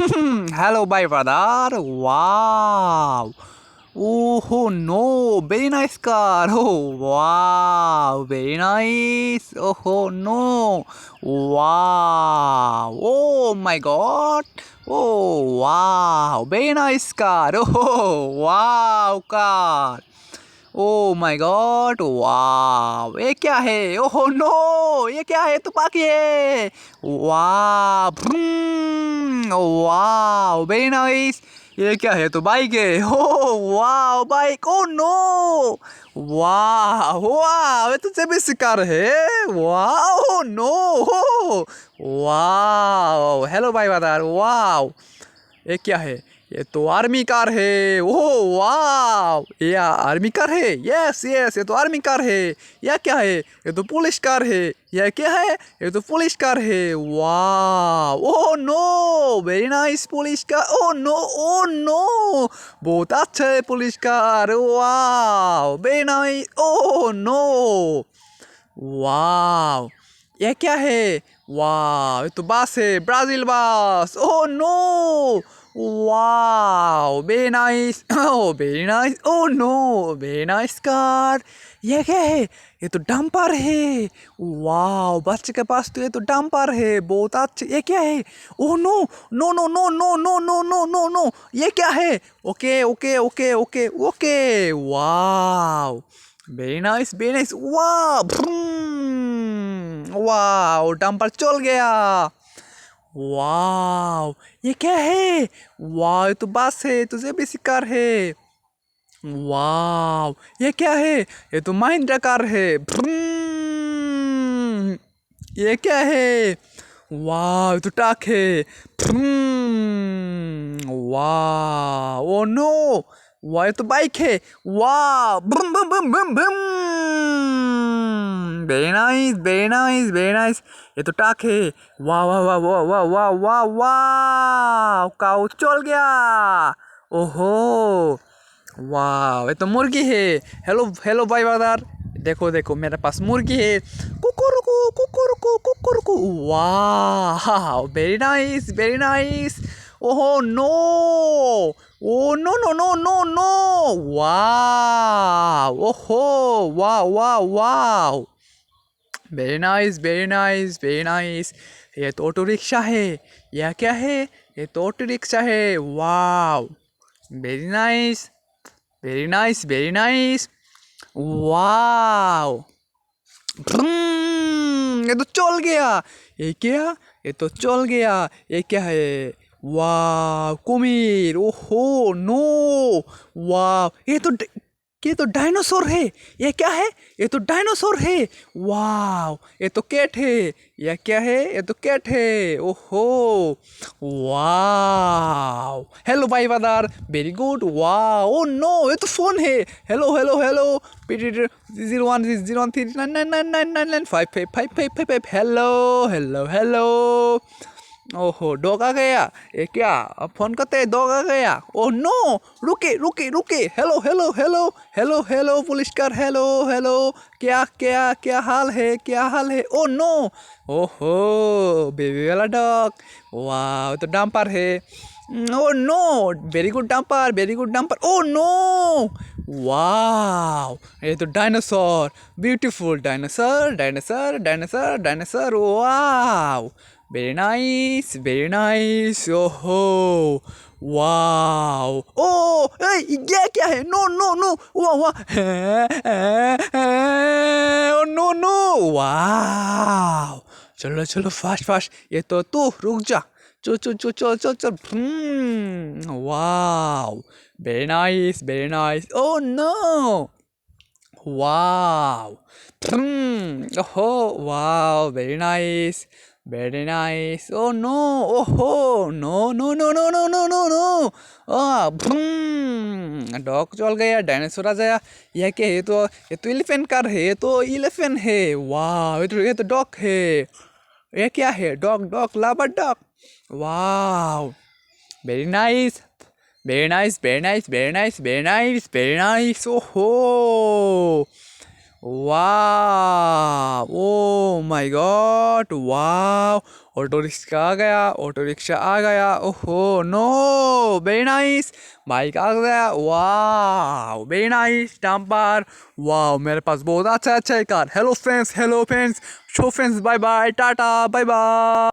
Hello, my brother. Wow. Oh no, very nice car. Oh wow, very nice. Oh no, wow. Oh my God. Oh wow, very nice car. Oh wow, car. Oh my God wow ये क्या है oh no ये क्या है तुपाकी है वाव वाव very nice ये क्या है तो बाइक है ओ वाव बाइक ओ नो वाव वाव ये तो जेबीसी कार है वाव नो वाव हेलो भाई बादार वाव ये क्या है ये तो आर्मी कार है ओह वाव ये आर्मी कार है यस यस ये तो आर्मी कार है यह क्या है ये तो पुलिस कार है यह क्या है ये तो पुलिस कार है wow oh no very nice police car oh no बहुत अच्छा है police car wow very nice oh no wow यह क्या है वाव ये तो बस है Brazil bus oh no wow very nice oh very nice oh no very nice car यह क्या है ये तो डंपर है वाव बच्चे के पास तो ये तो डंपर है बहुत अच्छा ये क्या है oh no no no no no no no no no no ये क्या है okay okay okay okay okay wow very nice wow wow dumper चल गया वाव ये क्या है वाव ये तो बस है तुझे भी शिकार है वाव ये क्या है ये तो महिंद्रा कार है ये क्या है वाव ये तो ट्रक है वाव ओ नो वाह ये तो बाइक है वाह बम बम बम बम बम very nice very nice very nice ये तो ट्रक है वाह वाह वाह वाह वाह वाह वाह वाह काऊ चल गया ओहो वाह ये तो मुर्गी है हेलो हेलो भाई बादार देखो देखो मेरे पास मुर्गी है कुकुरुकु कुकुरुकु कुकुरुकु वाह वेरी नाइस ओहो no Oh no wow oh wow wow very nice ये तो ऑटो रिक्शा है यह क्या है ये तो ऑटो रिक्शा है वाव वेरी नाइस वाव ये तो चल गया ये क्या ये तो चल गया ये क्या है वाव कुमीर ओहो नो वाव ये तो डायनासोर है ये क्या है ये तो डायनासोर है वाव ये तो कैट है यह क्या है ये तो कैट है ओहो वाव हेलो भाई बादार very good wow oh no ये तो फोन है हेलो पीटी 01039999995555 हेलो ओहो डॉग आ गया ये क्या अब फोन करते डॉग आ गया ओह नो रुके हेलो पुलिस कार हेलो क्या हाल है ओह नो ओहो बेबी वाला डॉग वाह तो डंपर है oh no very good dumper oh no wow ये तो dinosaur beautiful dinosaur wow very nice oh wow oh hey क्या है no वाह oh no wow चलो फास्ट ये तो तू रुक जा चल wow very nice oh no wow oh wow very nice oh no oh no dog चल गया डायनासोर आ गया यह क्या है ये तो एलिफेंट कार है ये तो एलिफेंट है वाह ये तो डॉग है ये क्या है डॉग लाबर डॉग वाह वेरी नाइस ओहो वाह, ओ माय गॉड, वाह, ऑटो रिक्शा आ गया, ऑटो रिक्शा आ गया, ओहो नो, वेरी नाइस, बाइक आ गया, वाह वेरी नाइस, डंपर, वाह मेरे पास बहुत अच्छा अच्छा car. Hello friends, so friends, bye bye, tata, bye bye.